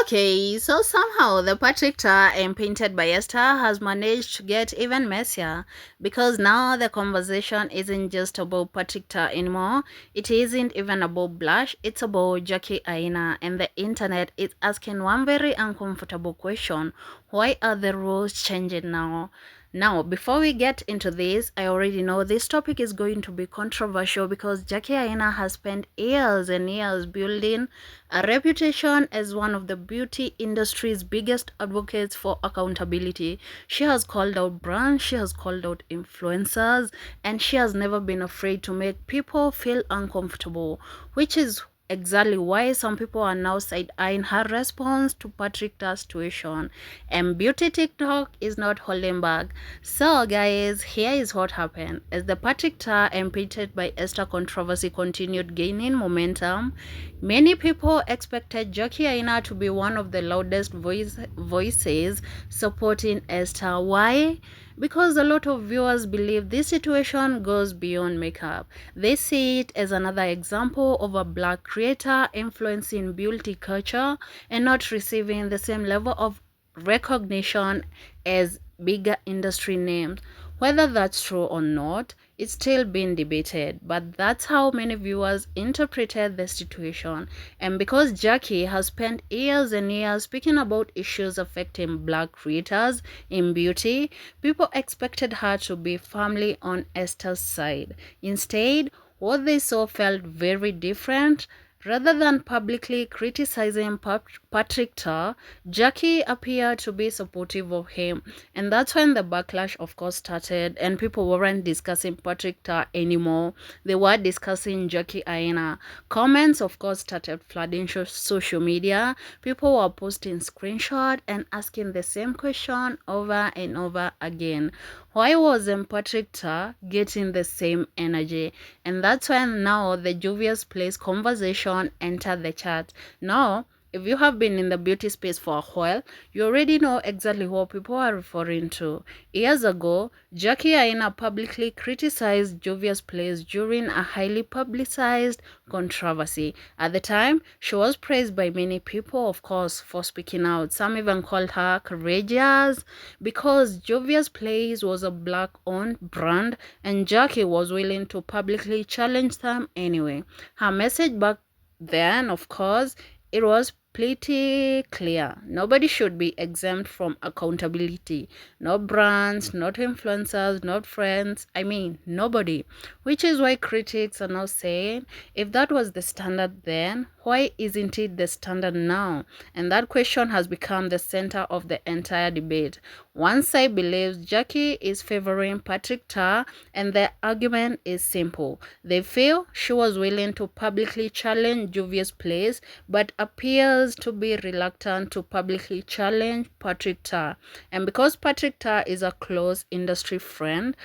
Okay, so somehow the portrait and painted by Esther has managed to get even messier because now the conversation isn't just about portrait anymore. It isn't even about blush, it's about Jackie Aina, and the internet is asking one very uncomfortable question. Why are the rules changing now? Now, before we get into this, I already know this topic is going to be controversial because Jackie Aina has spent years and years building a reputation as one of the beauty industry's biggest advocates for accountability. She has called out brands, she has called out influencers, and she has never been afraid to make people feel uncomfortable, which is exactly why some people are now side-eyeing her response to Patrick's situation. And beauty TikTok is not holding back. So guys, here is what happened. As the Patrick and painted by Esther controversy continued gaining momentum, many people expected Jackie Aina to be one of the loudest voices supporting Esther. Why? Because a lot of viewers believe this situation goes beyond makeup. They see it as another example of a black creator influencing beauty culture and not receiving the same level of recognition as bigger industry names. Whether that's true or not, it's still being debated, but that's how many viewers interpreted the situation. And because Jackie has spent years and years speaking about issues affecting black creators in beauty, people expected her to be firmly on Esther's side. Instead, what they saw felt very different. Rather than publicly criticizing Patrick Tar, Jackie appeared to be supportive of him. And that's when the backlash, of course, started. And people weren't discussing Patrick Tar anymore. They were discussing Jackie Aina. Comments, of course, started flooding social media. People were posting screenshots and asking the same question over and over again. Why wasn't Patrick Tar getting the same energy? And that's when now the Jovius Place conversation entered the chat. Now, if you have been in the beauty space for a while, you already know exactly what people are referring to. Years ago, Jackie Aina publicly criticized Jovius Place during a highly publicized controversy. At the time, she was praised by many people, of course, for speaking out. Some even called her courageous because Jovius Place was a black-owned brand and Jackie was willing to publicly challenge them anyway. Her message back then, of course, it was pretty clear. Nobody should be exempt from accountability. No brands, not influencers, not friends. I mean, nobody. Which is why critics are now saying, if that was the standard then, why isn't it the standard now? And that question has become the center of the entire debate. One side believes Jackie is favoring Patrick Tar, and their argument is simple. They feel she was willing to publicly challenge Juvia's Place, but appears to be reluctant to publicly challenge Patrick Tar. And because Patrick Tar is a close industry friend,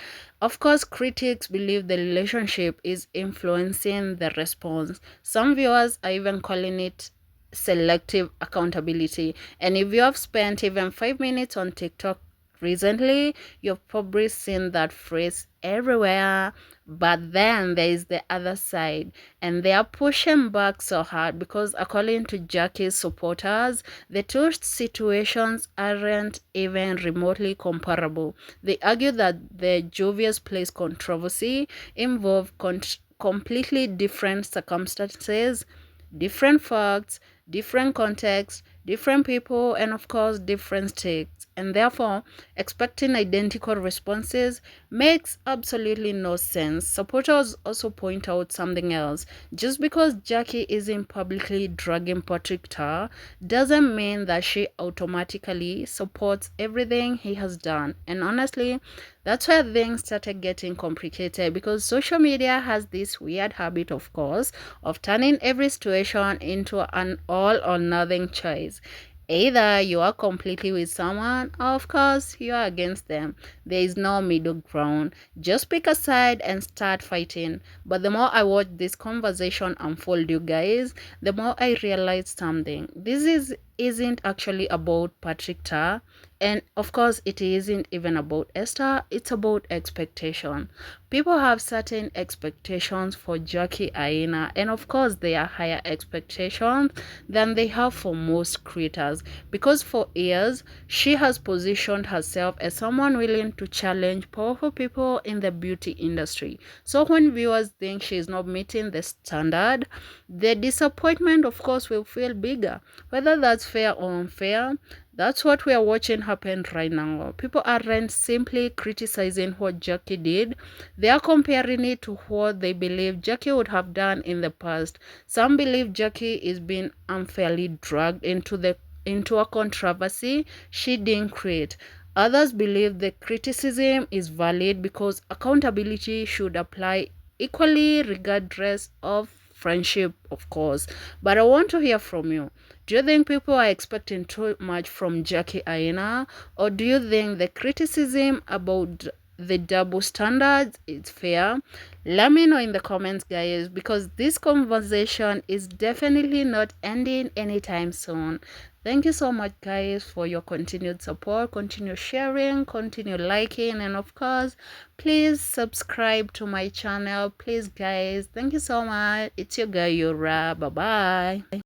of course, critics believe the relationship is influencing the response. Some viewers are even calling it selective accountability. And if you have spent even 5 minutes on TikTok recently, you've probably seen that phrase everywhere. But then there is the other side, and they are pushing back so hard because, according to Jackie's supporters, the two situations aren't even remotely comparable. They argue that the Jovius Place controversy involved completely different circumstances, different facts, different contexts, different people, and of course, different stakes. And therefore, expecting identical responses makes absolutely no sense. Supporters also point out something else. Just because Jackie isn't publicly dragging Patrick Tar doesn't mean that she automatically supports everything he has done. And honestly, that's where things started getting complicated because social media has this weird habit, of course, of turning every situation into an all or nothing choice. Either you are completely with someone, or of course you are against them. There is no middle ground. Just pick a side and start fighting. But the more I watch this conversation unfold, you guys, the more I realize something. This is isn't actually about Patricia, and of course, it isn't even about Esther. It's about expectation. People have certain expectations for Jackie Aina, and of course, they are higher expectations than they have for most creators, because for years she has positioned herself as someone willing to challenge powerful people in the beauty industry. So when viewers think she's not meeting the standard, the disappointment, of course, will feel bigger. Whether that's fair or unfair, that's what we are watching happen right now. People aren't simply criticizing what Jackie did, they are comparing it to what they believe Jackie would have done in the past. Some believe Jackie is being unfairly dragged into a controversy she didn't create. Others believe the criticism is valid because accountability should apply equally regardless of friendship, of course. But I want to hear from you. Do you think people are expecting too much from Jackie Aina, or do you think the criticism about the double standards is fair? Let me know in the comments, guys, because this conversation is definitely not ending anytime soon. Thank you so much, guys, for your continued support. Continue sharing, continue liking, and of course, please subscribe to my channel. Please, guys. Thank you so much. It's your girl, Yura. Bye bye.